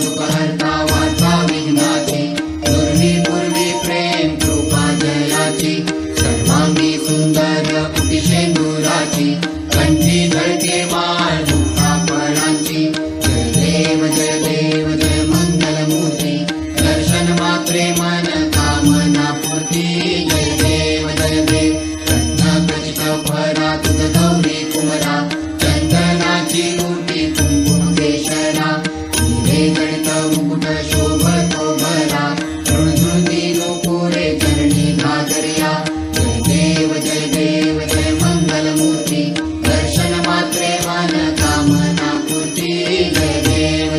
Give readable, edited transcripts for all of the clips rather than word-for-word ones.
दुःखहर्ता वार्ता विघ्नाची पूर्वी पूर्वी प्रेम कृपा जयाची सर्वांगी सुंदर कुटी शेंदुराची कंठी झळके माळ मुक्ता फळांची जय देव जय मंगलमूर्ती दर्शन मात्रे मन कामना पूर्ती जय देव कंठकचित फरा तुझ गौरी कुमरा चंदनाची गुटी कुंकुम केशरा हिरे गणित मुकुट शोभतो भरा झुळझुळती नुपुरे चरणी घागर्या जय देव जय मंगलमूर्ती दर्शन मात्रे मन कामना पूर्ती जय देव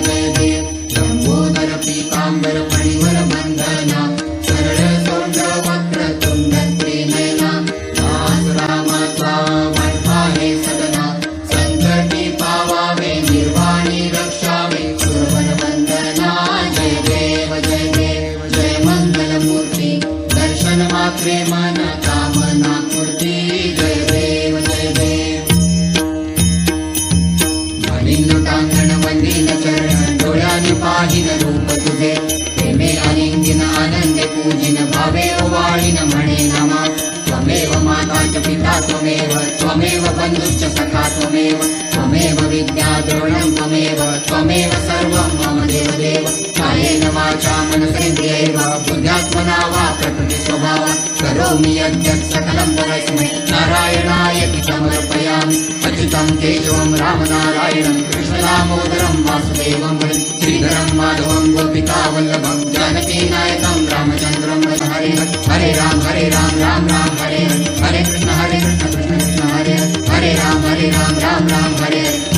लंबोदर पीतांबर फणीवर बंधना सरळ सोंड वक्र तुंड त्रिनयना दास रामाचा वाटपा हे सदना संकटी पावावे निर्वाणी रक्षावे सुरवन वंदना जय देव जय मंगलमूर्ती दर्शन मात्रे मन कामना पूर्ती जय देव वनिंदुतांगण वंदिन चरण डोळ्याने पाहिन रूप तुझे प्रेमे अलिंगिन आनंदे पूजिन भावे ओवाळीन म्हणे नमा त्वमेव माता च पिता त्वमेव बंधुश्च सखा त्वमेव विद्या द्रोणं त्वमेव सर्वं मम देव कायेन वाचा मनसेन्द्रियैर्वा बुद्ध्यात्मना वा प्रकृति स्वभावात् करोमि यद्यत् सकलं परस्मै नारायणायति समर्पयामि अच्युतं केशवं रामनारायणं कृष्णदामोदरं वासुदेवं श्रीधरं माधवं गोपिकावल्लभं जानकीनायकं रामचन्द्रं हरे राम राम राम हरे कृष्ण कृष्ण कृष्ण हरे हरे राम राम राम हरे